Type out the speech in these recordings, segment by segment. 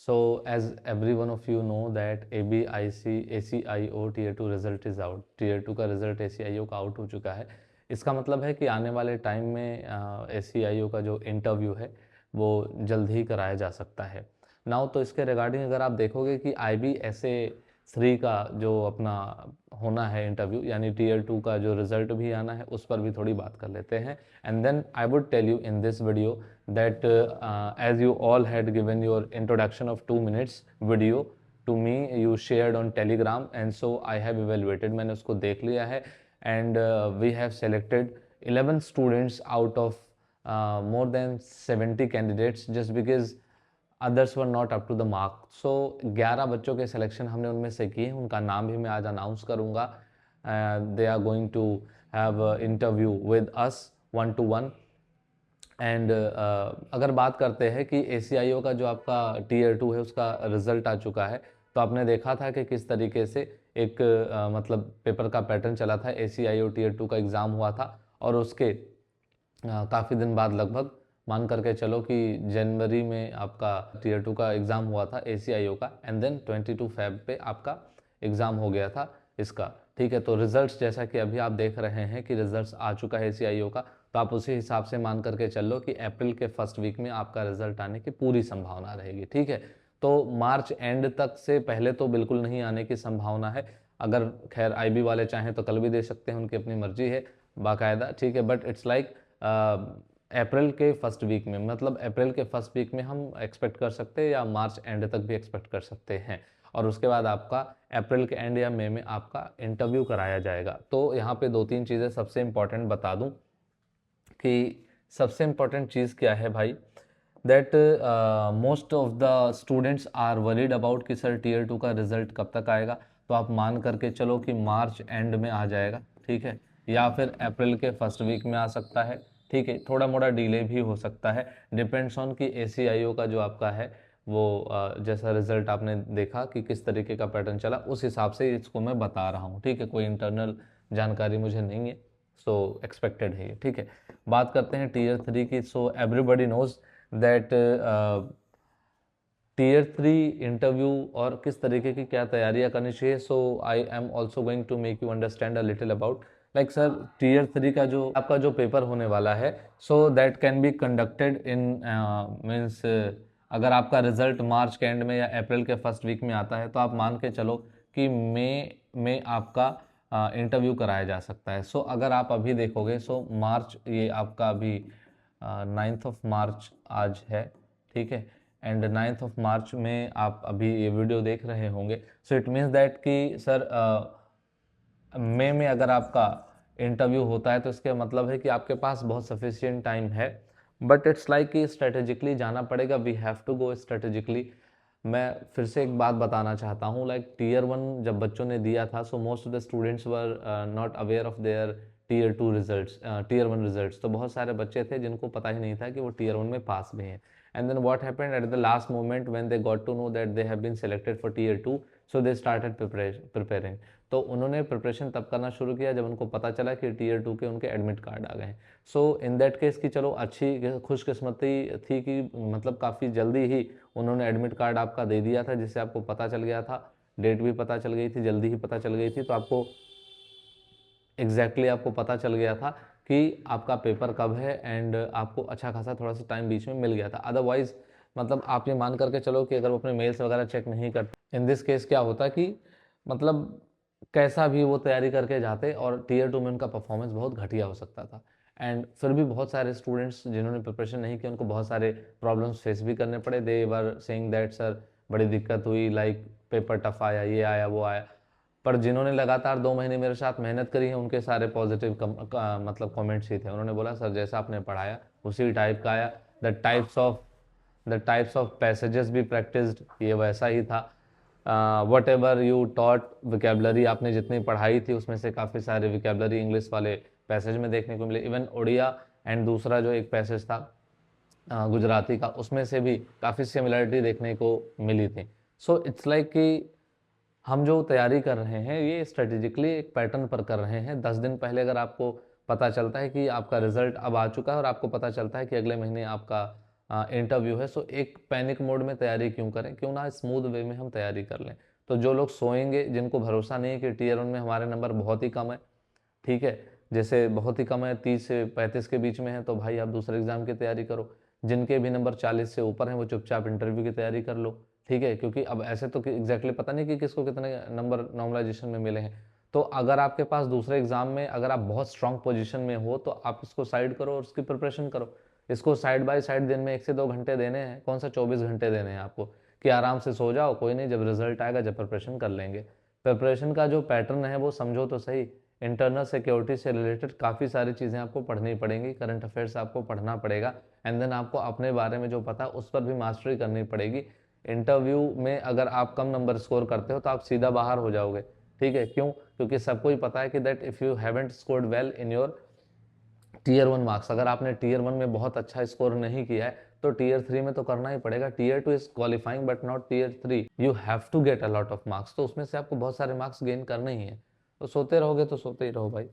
So as every one of you know that ABIC ACIO Tier 2 result is out. Tier 2 का result ACIO का out हो चुका है। इसका मतलब है कि आने वाले टाइम में ACIO का जो इंटरव्यू है वो जल्द ही कराया जा सकता है। नाउ तो इसके रिगार्डिंग अगर आप देखोगे कि IBSA 3 का जो अपना होना है इंटरव्यू, यानी Tier 2 का जो रिजल्ट भी आना है, उस पर भी थोड़ी बात कर लेते हैं। And then I would tell you in this video that as you all had given your introduction of 2 minutes video to me, you shared on Telegram, and so I have evaluated, मैंने उसको देख लिया है, and we have selected 11 students out of more than 70 candidates just because others were not up to the mark. So 11 बच्चों के selection हमने उनमें से किए, उनका नाम भी मैं आज अनाउंस करूँगा। They are going to have interview with us 1-to-1। And अगर बात करते हैं कि ACIO का जो आपका Tier 2 है उसका रिज़ल्ट आ चुका है, तो आपने देखा था कि किस तरीके से एक मतलब पेपर का पैटर्न चला था। ACIO Tier 2 का एग्ज़ाम हुआ था और उसके काफ़ी दिन बाद, लगभग मान करके चलो कि जनवरी में आपका Tier 2 का एग्ज़ाम हुआ था ACIO का, एंड देन 22 Feb पे आपका एग्ज़ाम हो गया था इसका। ठीक है, तो रिज़ल्ट्स जैसा कि अभी आप देख रहे हैं कि रिज़ल्ट्स आ चुका है ACIO का, तो आप उसी हिसाब से मान करके चल लो कि अप्रैल के फर्स्ट वीक में आपका रिजल्ट आने की पूरी संभावना रहेगी। ठीक है, तो मार्च एंड तक से पहले तो बिल्कुल नहीं आने की संभावना है। अगर खैर IB वाले चाहें तो कल भी दे सकते हैं, उनकी अपनी मर्जी है बाकायदा। ठीक है, बट इट्स लाइक अप्रैल के फर्स्ट वीक में, मतलब अप्रैल के फर्स्ट वीक में हम एक्सपेक्ट कर सकते हैं, या मार्च एंड तक भी एक्सपेक्ट कर सकते हैं। और उसके बाद आपका अप्रैल के एंड या मई में आपका इंटरव्यू कराया जाएगा। तो यहाँ पे 2-3 चीज़ें सबसे इम्पॉर्टेंट बता दूँ कि सबसे इम्पॉर्टेंट चीज़ क्या है भाई, that most of the students are worried about कि सर Tier 2 का रिजल्ट कब तक आएगा। तो आप मान करके चलो कि मार्च एंड में आ जाएगा। ठीक है, या फिर अप्रैल के फर्स्ट वीक में आ सकता है। ठीक है, थोड़ा मोड़ा डिले भी हो सकता है, डिपेंड्स ऑन कि ACIO का जो आपका है वो जैसा रिजल्ट आपने देखा कि किस तरीके का पैटर्न चला, उस हिसाब से इसको मैं बता रहा हूँ। ठीक है, कोई इंटरनल जानकारी मुझे नहीं है, सो एक्सपेक्टेड है ये। ठीक है, बात करते हैं Tier 3 की। So everybody knows that Tier 3 interview और किस तरीके की क्या तैयारियां करनी चाहिए। So I am also going to make you understand a little about, like sir Tier 3 का जो आपका जो पेपर होने वाला है, so that can be conducted in means, अगर आपका रिजल्ट मार्च के एंड में या अप्रैल के फर्स्ट वीक में आता है, तो आप मान के चलो कि मई में आपका इंटरव्यू कराया जा सकता है। सो अगर आप अभी देखोगे, सो मार्च, ये आपका अभी 9 मार्च आज है। ठीक है, एंड 9 मार्च में आप अभी ये वीडियो देख रहे होंगे। सो इट मीन्स दैट कि सर मई में अगर आपका इंटरव्यू होता है, तो इसका मतलब है कि आपके पास बहुत सफिशिएंट टाइम है। बट इट्स लाइक कि स्ट्रेटेजिकली जाना पड़ेगा, we have to go strategically. मैं फिर से एक बात बताना चाहता हूँ, लाइक Tier 1 जब बच्चों ने दिया था, so most of the students were not aware of their Tier 2 results, Tier 1 results. तो बहुत सारे बच्चे थे जिनको पता ही नहीं था कि वो Tier 1 में पास भी हैं। And then what happened at the last moment when they got to know that they have been selected for Tier 2, so they started preparing. तो उन्होंने प्रिपरेशन तब करना शुरू किया जब उनको पता चला कि Tier 2 के उनके एडमिट कार्ड आ गए। सो इन दैट केस की चलो अच्छी खुशकिस्मती थी कि मतलब काफ़ी जल्दी ही उन्होंने एडमिट कार्ड आपका दे दिया था, जिससे आपको पता चल गया था, डेट भी पता चल गई थी, जल्दी ही पता चल गई थी, तो आपको एग्जैक्टली आपको पता चल गया था कि आपका पेपर कब है, एंड आपको अच्छा खासा थोड़ा सा टाइम बीच में मिल गया था। अदरवाइज मतलब आप ये मान करके चलो कि अगर वो अपने मेल्स वगैरह चेक नहीं करते, इन दिस केस क्या होता कि मतलब कैसा भी वो तैयारी करके जाते और Tier 2 में उनका परफॉर्मेंस बहुत घटिया हो सकता था। एंड फिर भी बहुत सारे स्टूडेंट्स जिन्होंने प्रिपरेशन नहीं की, उनको बहुत सारे प्रॉब्लम्स फेस भी करने पड़े। दे वर सेइंग दैट सर बड़ी दिक्कत हुई, लाइक पेपर टफ आया, ये आया वो आया। पर जिन्होंने लगातार 2 महीने मेरे साथ मेहनत करी है, उनके सारे पॉजिटिव मतलब कमेंट्स ही थे। उन्होंने बोला सर जैसा आपने पढ़ाया उसी टाइप का आया, द टाइप्स ऑफ पैसेजेस भी प्रैक्टिस्ड, ये वैसा ही था। What ever you taught vocabulary, आपने जितनी पढ़ाई थी उसमें से काफ़ी सारे विकेबलरी इंग्लिश वाले पैसेज में देखने को मिले। इवन उड़िया एंड दूसरा जो एक पैसेज था गुजराती का, उसमें से भी काफ़ी सिमिलरिटी देखने को मिली थी। सो इट्स लाइक कि हम जो तैयारी कर रहे हैं ये स्ट्रेटेजिकली एक पैटर्न पर कर रहे हैं। 10 दिन पहले अगर आपको पता चलता है कि आपका रिजल्ट अब आ चुका है और आपको पता चलता है कि अगले महीने आपका इंटरव्यू है, सो एक पैनिक मोड में तैयारी क्यों करें, क्यों ना स्मूथ वे में हम तैयारी कर लें। तो जो लोग सोएंगे, जिनको भरोसा नहीं है कि टीयर 1 में हमारे नंबर बहुत ही कम है, ठीक है, जैसे बहुत ही कम है 30 से 35 के बीच में है, तो भाई आप दूसरे एग्जाम की तैयारी करो। जिनके भी नंबर 40 से ऊपर हैं वो चुपचाप इंटरव्यू की तैयारी कर लो, ठीक है, क्योंकि अब ऐसे तो एग्जैक्टली पता नहीं कि किसको कितने नंबर नॉर्मलाइजेशन में मिले हैं। तो अगर आपके पास दूसरे एग्जाम में अगर आप बहुत स्ट्रांग पोजीशन में हो तो आप इसको साइड करो और उसकी प्रिपरेशन करो। इसको साइड बाय साइड दिन में 1 से 2 घंटे देने हैं, कौन सा 24 घंटे देने हैं आपको कि आराम से सो जाओ, कोई नहीं, जब रिजल्ट आएगा जब प्रिपरेशन कर लेंगे। प्रिपरेशन का जो पैटर्न है वो समझो तो सही। इंटरनल सिक्योरिटी से रिलेटेड काफ़ी सारी चीज़ें आपको पढ़नी पड़ेंगी, करंट अफेयर्स आपको पढ़ना पड़ेगा, एंड देन आपको अपने बारे में जो पता है उस पर भी मास्टरी करनी पड़ेगी। इंटरव्यू में अगर आप कम नंबर स्कोर करते हो तो आप सीधा बाहर हो जाओगे, ठीक है, क्यों, क्योंकि सबको ही पता है कि that if you haven't scored well in your tier 1 marks, अगर आपने टीयर 1 में बहुत अच्छा स्कोर नहीं किया है तो टीयर 3 में तो करना ही पड़ेगा। Tier 2 is qualifying but not tier 3, you have to get a lot of marks, तो उसमें से आपको बहुत सारे मार्क्स गेन करने ही है। तो सोते रहोगे तो सोते ही रहो भाई,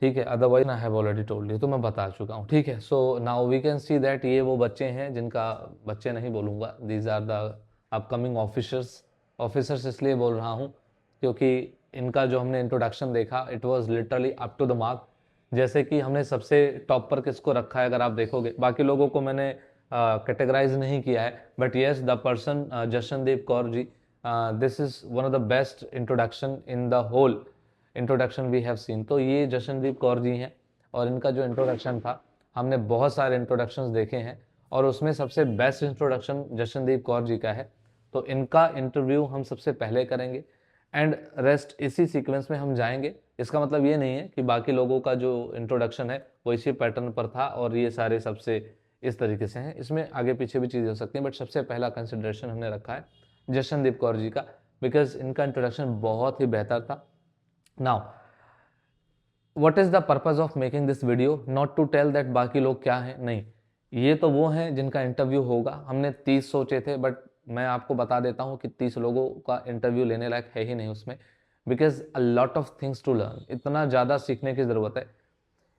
ठीक है, otherwise I have already told you, तो मैं बता चुका हूँ, ठीक है। So now we can see that ये वो बच्चे हैं जिनका, बच्चे नहीं बोलूँगा, these are the upcoming officers. Officers इसलिए बोल रहा हूँ क्योंकि इनका जो हमने इंट्रोडक्शन देखा it was literally up to the mark. जैसे कि हमने सबसे टॉप पर किसको रखा है अगर आप देखोगे, बाकी लोगों को मैंने कैटेगराइज नहीं किया है, but yes the person Jashandeep Kaur ji, this is one of the best introduction in the whole introduction we have seen. तो ये जशनदीप कौर जी हैं और इनका जो इंट्रोडक्शन था, हमने बहुत सारे इंट्रोडक्शंस देखे हैं और उसमें सबसे बेस्ट इंट्रोडक्शन जशनदीप कौर जी का है। तो इनका इंटरव्यू हम सबसे पहले करेंगे एंड रेस्ट इसी सीक्वेंस में हम जाएंगे। इसका मतलब ये नहीं है कि बाकी लोगों का जो इंट्रोडक्शन है वो इसी पैटर्न पर था और ये सारे सबसे इस तरीके से हैं, इसमें आगे पीछे भी चीज़ें हो सकती हैं, बट सबसे पहला कंसिडरेशन हमने रखा है जशनदीप कौर जी का, बिकॉज इनका इंट्रोडक्शन बहुत ही बेहतर था। Now what is the purpose of making this video, not to tell that बाकी लोग क्या हैं, नहीं, ये तो वो हैं जिनका इंटरव्यू होगा। हमने 30 सोचे थे बट मैं आपको बता देता हूँ कि 30 लोगों का इंटरव्यू लेने लायक है ही नहीं उसमें, because a lot of things to learn, इतना ज़्यादा सीखने की ज़रूरत है।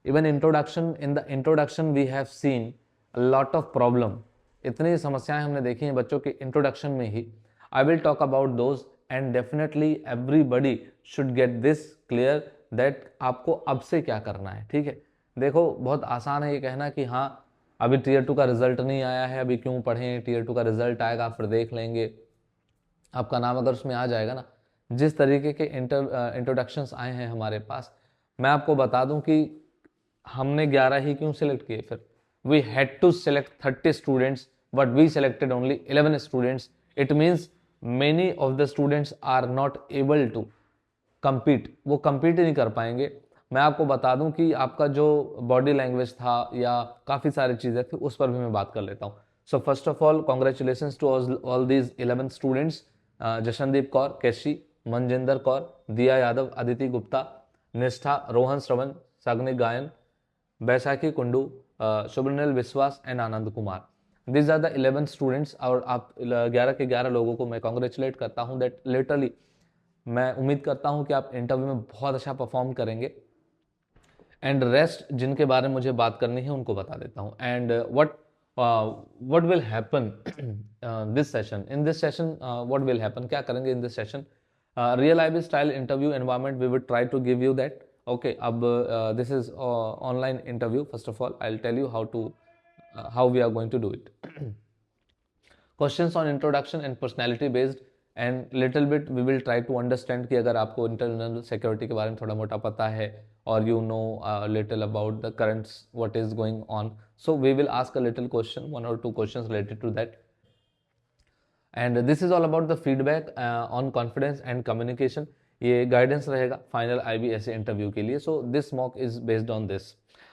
Even introduction, in the introduction we have seen a lot of problem, इतनी समस्याएं हमने देखी हैं बच्चों के इंट्रोडक्शन में ही। I will talk about those and definitely everybody should get this clear that आपको अब से क्या करना है, ठीक है। देखो बहुत आसान है ये कहना कि हाँ अभी टीयर 2 का रिजल्ट नहीं आया है, अभी क्यों पढ़ें, टीयर 2 का रिजल्ट आएगा फिर देख लेंगे, आपका नाम अगर उसमें आ जाएगा ना। जिस तरीके के इंट्रोडक्शंस आए हैं हमारे पास, मैं आपको बता दूं कि हमने 11 ही क्यों सिलेक्ट किए, फिर we had to select 30 students but we selected only 11 students. It means many of the students are not able to compete, वो compete ही नहीं कर पाएंगे। मैं आपको बता दूं कि आपका जो बॉडी लैंग्वेज था या काफ़ी सारी चीज़ें थी उस पर भी मैं बात कर लेता हूँ। So first of all congratulation to all these 11 students, Jashandeep Kaur, Keshi, Manjinder Kaur, Diya Yadav, Aditi Gupta, निष्ठा, रोहन श्रवण, साग्निक गायन, Baisakhi Kundu, Shubhranil Biswas and Anand Kumar. This are the 11 students और आप 11 के 11 लोगों को मैं कॉन्ग्रेचुलेट करता हूँ दैट लिटरली मैं उम्मीद करता हूं कि आप इंटरव्यू में बहुत अच्छा परफॉर्म करेंगे। एंड रेस्ट जिनके बारे में मुझे बात करनी है उनको बता देता हूं। And what will happen this session, in this session what will happen, क्या करेंगे in this session, real life style interview environment we will try to give you that. Okay, अब this is online interview. First of all I will tell you how we are going to do it. Questions on introduction and personality based and little bit we will try to understand कि अगर आपको internal security के बारे में थोड़ा मोटा पता है और you know little about the currents what is going on, so we will ask a little question, 1 or 2 questions related to that. And this is all about the feedback on confidence and communication. ये guidance रहेगा final IBSA interview के लिए. So this mock is based on this.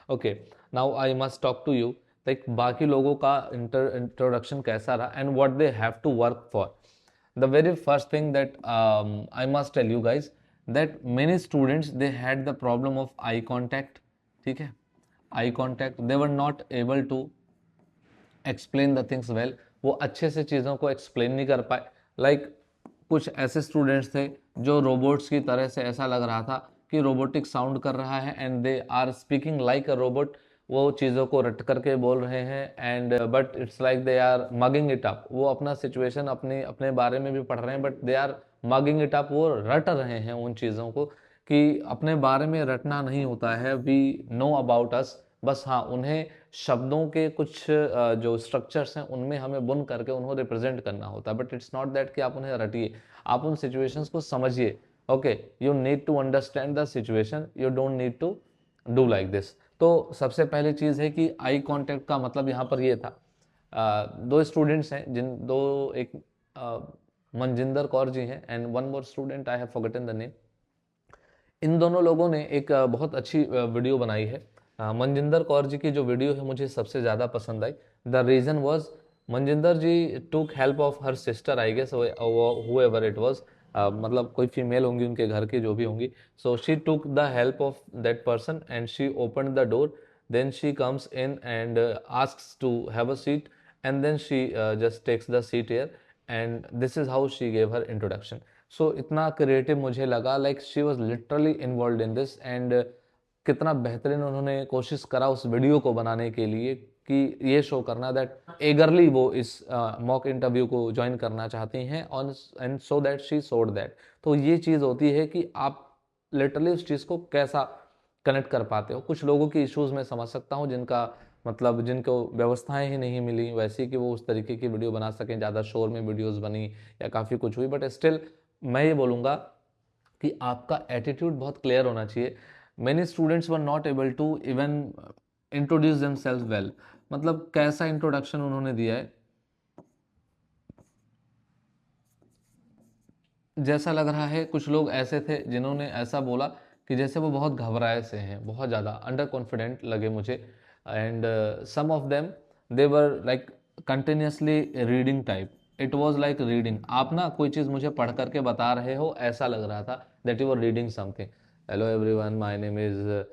Okay, now I must talk to you like बाकी लोगों का introduction कैसा रहा and what they have to work for. The very first thing that I must tell you guys that many students they had the problem of eye contact. ठीक है, eye contact, they were not able to explain the things well. वो अच्छे से चीज़ों को explain नहीं कर पाए। लाइक कुछ ऐसे स्टूडेंट्स थे जो रोबोट्स की तरह से ऐसा लग रहा था कि रोबोटिक साउंड कर रहा है and they are speaking like a robot, वो चीज़ों को रट करके बोल रहे हैं, and but it's like they are mugging it up. वो अपना सिचुएशन अपने बारे में भी पढ़ रहे हैं, but they are mugging it up, वो रट रहे हैं उन चीज़ों को, कि अपने बारे में रटना नहीं होता है। वी नो अबाउट अस, बस हाँ उन्हें शब्दों के कुछ जो स्ट्रक्चर्स हैं उनमें हमें बुन करके उन्हें रिप्रेजेंट करना होता है, बट इट्स नॉट दैट कि आप उन्हें रटिए, आप उन सिचुएशंस को समझिए। Okay, you need to understand the situation, you don't need to do like this. तो सबसे पहली चीज़ है कि आई कांटेक्ट का मतलब यहाँ पर ये था, दो स्टूडेंट्स हैं, एक मनजिंदर कौर जी हैं, and one more student, I have forgotten the name. इन दोनों लोगों ने एक बहुत अच्छी वीडियो बनाई है। मनजिंदर कौर जी की जो वीडियो है मुझे सबसे ज़्यादा पसंद आई। The reason was, Manjinder ji took help of her sister, I guess however it was, मतलब कोई फीमेल होंगी उनके घर की जो भी होंगी। So she took the help of that person and she open the door, then she comes in and asks to have a seat, and then she just takes the seat air, and this is how she gave her introduction. So इतना creative मुझे लगा, like she was literally involve in this, and कितना बेहतरीन उन्होंने कोशिश करा उस video को बनाने के लिए, कि ये शो करना दैट एगरली वो इस मॉक इंटरव्यू को ज्वाइन करना चाहती हैं, on and so that she सोड दैट। तो ये चीज़ होती है कि आप लिटरली उस चीज़ को कैसा कनेक्ट कर पाते हो। कुछ लोगों की इश्यूज़ मैं समझ सकता हूँ, जिनका मतलब जिनको व्यवस्थाएं ही नहीं मिली वैसी कि वो उस तरीके की वीडियो बना सकें, ज़्यादा शोर में वीडियोस बनी या काफ़ी कुछ हुई, बट स्टिल मैं ये बोलूँगा कि आपका एटीट्यूड बहुत क्लियर होना चाहिए। Many students were not able to even introduce themselves well, मतलब कैसा इंट्रोडक्शन उन्होंने दिया है, जैसा लग रहा है कुछ लोग ऐसे थे जिन्होंने ऐसा बोला कि जैसे वो बहुत घबराए से हैं, बहुत ज़्यादा अंडर कॉन्फिडेंट लगे मुझे। And some of them they were like continuously reading type, it was like reading, आप ना कोई चीज़ मुझे पढ़ करके बता रहे हो ऐसा लग रहा था, that you were reading something. Hello everyone, my name is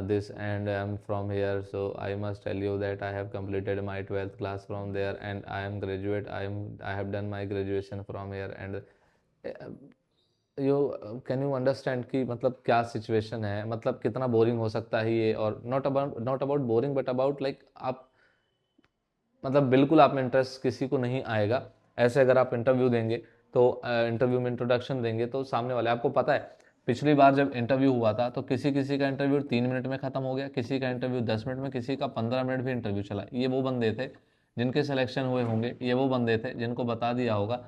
this and I am from here, so I must tell you that I have completed my 12th class from there and I am graduate, I have done my graduation from here, and you can you understand कि मतलब क्या situation है, मतलब कितना boring हो सकता है ये। और not about boring, but about like आप मतलब बिल्कुल आप में इंटरेस्ट किसी को नहीं आएगा ऐसे। अगर आप इंटरव्यू देंगे तो इंटरव्यू में इंट्रोडक्शन देंगे तो सामने वाले, आपको पता है पिछली बार जब इंटरव्यू हुआ था तो किसी किसी का इंटरव्यू 3 मिनट में ख़त्म हो गया, किसी का इंटरव्यू 10 मिनट में, किसी का 15 मिनट भी इंटरव्यू चला। ये वो बंदे थे जिनके सिलेक्शन हुए होंगे, ये वो बंदे थे जिनको बता दिया होगा,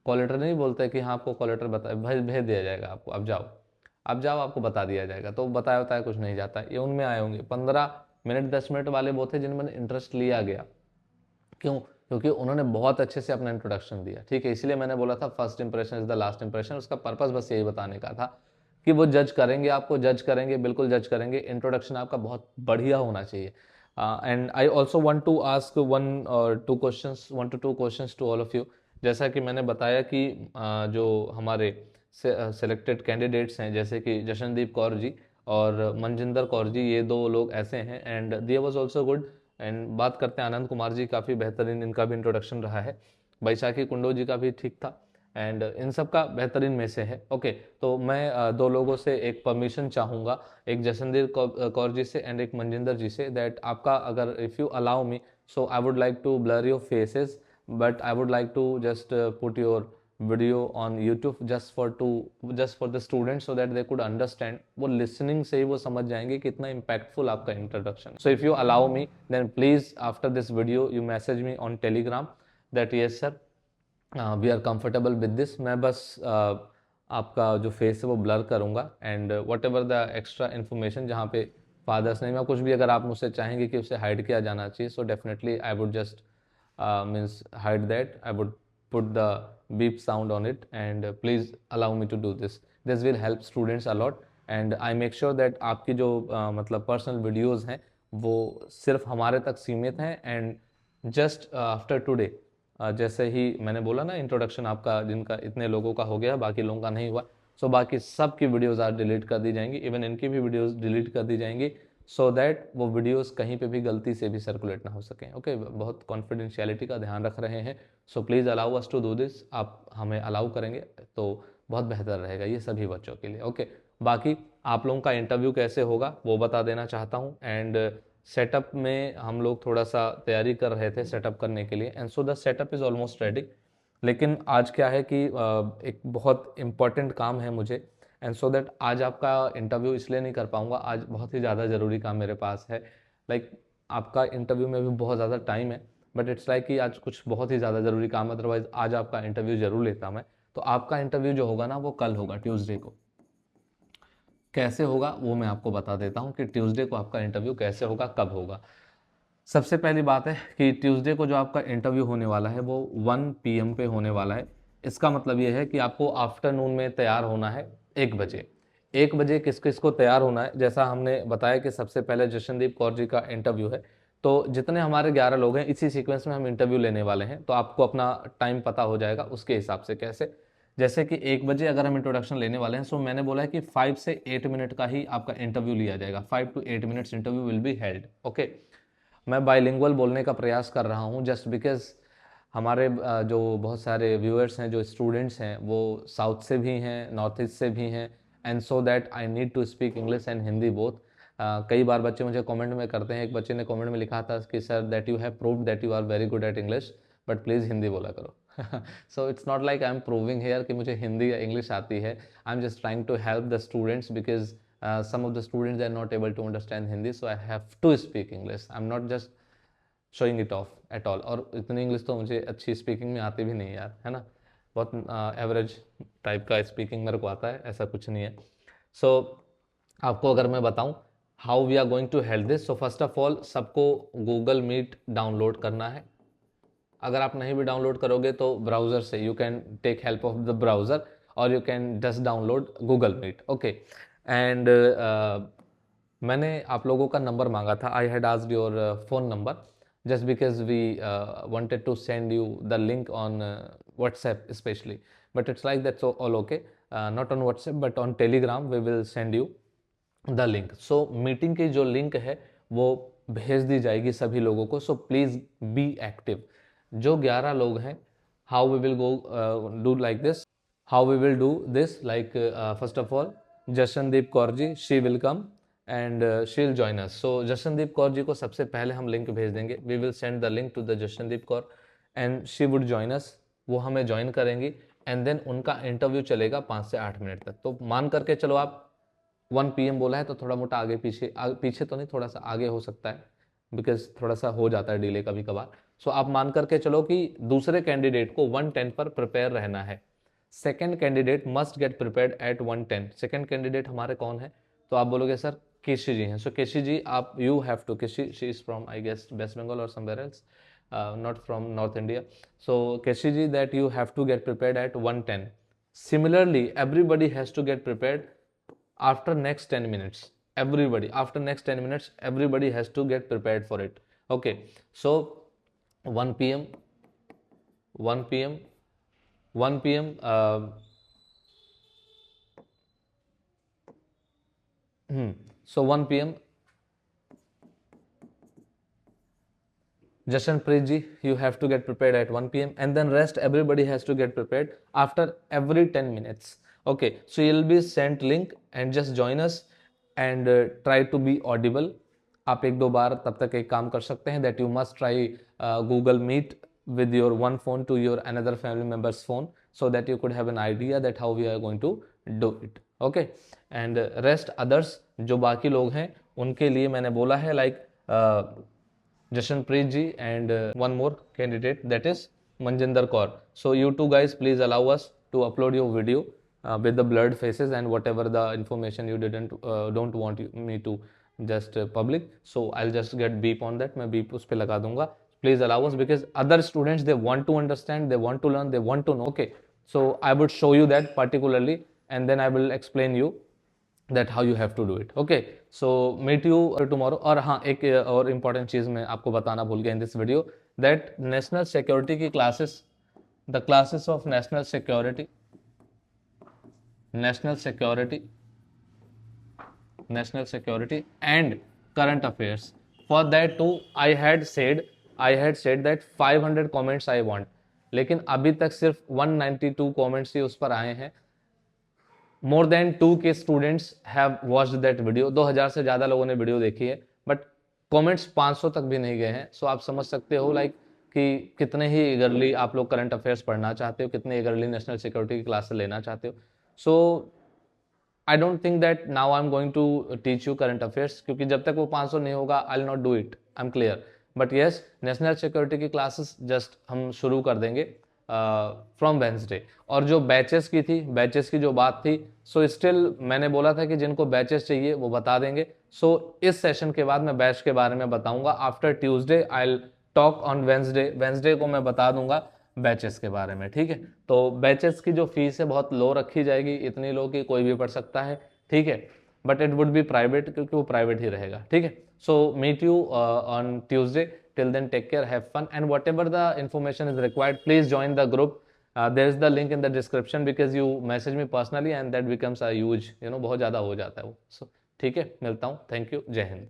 कॉल लेटर नहीं बोलते कि हाँ आपको कॉल लेटर बता भेज भेज दिया जाएगा आपको, अब जाओ अब जाओ, आपको बता दिया जाएगा, तो बताया बताया कुछ नहीं जाता। ये उनमें आए होंगे 15 मिनट 10 मिनट वाले वो थे जिनमें इंटरेस्ट लिया गया। क्यों? क्योंकि उन्होंने बहुत अच्छे से अपना इंट्रोडक्शन दिया, ठीक है। इसलिए मैंने बोला था first impression is the last impression. उसका पर्पस बस यही बताने का था कि वो जज करेंगे, आपको जज करेंगे, बिल्कुल जज करेंगे। इंट्रोडक्शन आपका बहुत बढ़िया होना चाहिए। And I also want to ask 1 or 2 questions to all of you. जैसा कि मैंने बताया कि जो हमारे सेलेक्टेड कैंडिडेट्स हैं, जैसे कि जशनदीप कौर जी और मनजिंदर कौर जी, ये दो लोग ऐसे हैं, एंड दिया वॉज ऑल्सो गुड। एंड बात करते हैं आनंद कुमार जी, काफ़ी बेहतरीन इनका भी इंट्रोडक्शन रहा है। बैसाखी कुंडो जी का भी ठीक था, एंड इन सब का बेहतरीन में से है। ओके, तो मैं दो लोगों से एक परमिशन चाहूँगा, एक जसनदीप कौर जी से एंड एक मनजिंदर जी से, दैट आपका अगर if you allow me, so I would like to blur your faces, but I would like to just put your video on YouTube just for the students so that they could understand। वो listening से ही वो समझ जाएंगे कि इतना impactful आपका introduction। So if you allow me, then please after this video you message me on Telegram that yes sir we are comfortable with this। मैं बस आपका जो फेस है वो ब्लर करूँगा, and what ever the extra information जहाँ पे father's name या कुछ भी अगर आप मुझसे चाहेंगे कि उसे हाइड किया जाना चाहिए, so definitely I would just means hide that, I would put the beep sound on it, and please allow me to do this will help students a lot। and I make sure that आपकी जो मतलब personal videos हैं वो सिर्फ हमारे तक सीमित हैं, एंड जस्ट आफ्टर टुडे जैसे ही मैंने बोला ना इंट्रोडक्शन आपका जिनका इतने लोगों का हो गया, बाकी लोगों का नहीं हुआ, सो बाकी सब की वीडियोस आज डिलीट कर दी जाएंगी, इवन इनकी भी वीडियोस डिलीट कर दी जाएंगी, सो दैट वो वीडियोस कहीं पे भी गलती से भी सर्कुलेट ना हो सकें। ओके, बहुत कॉन्फिडेंशियलिटी का ध्यान रख रहे हैं, so please allow us to do this. आप हमें अलाउ करेंगे तो बहुत बेहतर रहेगा ये सभी बच्चों के लिए। ओके, बाकी आप लोगों का इंटरव्यू कैसे होगा वो बता देना चाहता हूँ, एंड सेटअप में हम लोग थोड़ा सा तैयारी कर रहे थे सेटअप करने के लिए, and so the setup is almost ready. लेकिन आज क्या है कि एक बहुत इम्पॉर्टेंट काम है मुझे, एंड सो दैट आज आपका इंटरव्यू इसलिए नहीं कर पाऊँगा, आज बहुत ही ज़्यादा ज़रूरी काम मेरे पास है। लाइक आपका इंटरव्यू में भी बहुत ज़्यादा टाइम है, बट इट्स लाइक कि आज कुछ बहुत ही ज़्यादा ज़रूरी काम है, अदरवाइज आज आपका इंटरव्यू ज़रूर लेता मैं। तो आपका इंटरव्यू जो होगा ना वो कल होगा, ट्यूसडे को। कैसे होगा वो मैं आपको बता देता हूँ कि ट्यूसडे को आपका इंटरव्यू कैसे होगा, कब होगा। सबसे पहली बात है कि ट्यूसडे को जो आपका इंटरव्यू होने वाला है वो 1 PM पे होने वाला है। इसका मतलब ये है कि आपको आफ्टरनून में तैयार होना है 1 बजे। 1 बजे किस किस को तैयार होना है, जैसा हमने बताया कि सबसे पहले जशनदीप कौर जी का इंटरव्यू है। तो जितने हमारे 11 लोग हैं इसी सीक्वेंस में हम इंटरव्यू लेने वाले हैं, तो आपको अपना टाइम पता हो जाएगा उसके हिसाब से। कैसे, जैसे कि 1 बजे अगर हम इंट्रोडक्शन लेने वाले हैं, सो मैंने बोला है कि 5 से 8 मिनट का ही आपका इंटरव्यू लिया जाएगा। 5 to 8 minutes interview will be held. Okay, मैं बाइलिंगुअल बोलने का प्रयास कर रहा हूँ जस्ट बिकॉज हमारे जो बहुत सारे व्यूअर्स हैं, जो स्टूडेंट्स हैं, वो साउथ से भी हैं, नॉर्थ ईस्ट से भी हैं, and so that I need to speak English and Hindi both. कई बार बच्चे मुझे कमेंट में करते हैं, एक बच्चे ने कमेंट में लिखा था कि sir that you have proved that you are very good at English, but please Hindi बोला करो। So it's not like I am proving here कि मुझे हिंदी या इंग्लिश आती है। I am just trying to help the students because some of the students they are not able to understand Hindi, so I have to speak English. I'm not just showing it off at all. और इतनी English तो मुझे अच्छी speaking में आती भी नहीं यार, है ना, बहुत एवरेज टाइप का स्पीकिंग मेरे को आता है, ऐसा कुछ नहीं है। सो आपको अगर मैं बताऊं how we are going to help this, so first of all सबको गूगल मीट डाउनलोड करना है। अगर आप नहीं भी डाउनलोड करोगे तो ब्राउज़र से you can take help of the browser, और you can just download Google Meet. Okay, and मैंने आप लोगों का नंबर मांगा था, I had asked your phone number just because we wanted to send you the link on WhatsApp especially, but it's like that's all okay, not on WhatsApp but on Telegram we will send you the link. So meeting की जो link है वो भेज दी जाएगी सभी लोगों को, so please be active. जो 11 लोग हैं, how we will go do like this, how we will do this like first of all Jashandeep Kaur ji, she will come and she will join us. So Jashandeep Kaur ji को सबसे पहले हम लिंक भेज देंगे, we will send the link to the Jashandeep Kaur and she would join us. वो हमें join करेंगी and then उनका इंटरव्यू चलेगा 5 से 8 मिनट तक। तो मान करके चलो आप 1 PM बोला है तो थोड़ा मोटा आगे पीछे पीछे तो नहीं, थोड़ा सा आगे हो सकता है बिकॉज थोड़ा सा हो जाता है डिले कभी कभार। सो आप मान करके चलो कि दूसरे कैंडिडेट को 1:10 पर प्रिपेयर रहना है। Second candidate must get prepared at 1:10। Second candidate हमारे कौन है, तो आप बोलोगे सर केशी जी हैं। सो केशी जी आप you have to, Keshi she is from I guess West Bengal और somewhere else, not from North India. So Keshi ji, that you have to get prepared at 1:10. Similarly, everybody has to get prepared after next 10 minutes. Everybody after next 10 minutes, everybody has to get prepared for it. Okay, so 1 PM 1 PM 1 PM so 1 PM Jashanpreet ji, you have to get prepared at 1 PM, and then rest everybody has to get prepared after every 10 minutes. Okay, so you'll be sent link and just join us and try to be audible. आप एक दो बार तब तक एक काम कर सकते हैं, that you must try Google Meet with your one phone to your another family member's phone, so that you could have an idea that how we are going to do it. Okay, and rest others, जो बाकी लोग हैं उनके लिए मैंने बोला है like Jashanpreet ji and one more candidate, that is Manjinder Kaur. So you two guys please allow us to upload your video with the blurred faces and whatever the information you don't want me to just public. So I'll just get beep on that, मैं beep उस पे लगा दूंगा. Please allow us because other students they want to understand, they want to learn, they want to know. Okay, so I would show you that particularly and then I will explain you that how you have to do it. Okay, so meet you tomorrow. और हाँ, एक और important चीज़ मैं आपको बताना भूल गया in this video, that national security की classes, the classes of national security and current affairs, for that too I had said that 500 comments I want, लेकिन अभी तक सिर्फ 192 कमेंट्स ही उस पर आए हैं। More than 2K students have watched that video, 2000 से ज़्यादा लोगों ने वीडियो देखी है, बट कमेंट्स 500 तक भी नहीं गए हैं। सो आप समझ सकते हो लाइक कि कितने ही ईगरली आप लोग करंट अफेयर्स पढ़ना चाहते हो, कितने ईगरली नेशनल सिक्योरिटी की क्लासेस लेना चाहते हो। So I don't think that now I am going to teach you current affairs, क्योंकि जब तक वो 500 नहीं होगा I will not do it, I am clear. But yes, national security की क्लासेस जस्ट हम शुरू कर देंगे फ्रॉम वेंसडे। और जो बैचेस की थी, बैचेस की जो बात थी, सो स्टिल मैंने बोला था कि जिनको बैचेस चाहिए वो बता देंगे। सो इस सेशन के बाद मैं बैच के बारे में बताऊंगा। After Tuesday I will talk on Wednesday, Wednesday को मैं बता दूंगा बैचेस के बारे में, ठीक है। तो बैचेस की जो फीस है बहुत लो रखी जाएगी, इतनी लो कि कोई भी पढ़ सकता है, ठीक है। But it would be private, क्योंकि वो प्राइवेट ही रहेगा, ठीक है। So meet you on Tuesday. Till then, take care, have fun, and whatever the information is required, please join the group. There is the link in the description, because you message me personally and that becomes a huge, बहुत ज़्यादा हो जाता है वो। So ठीक है, मिलता हूँ, थैंक यू, जय हिंद।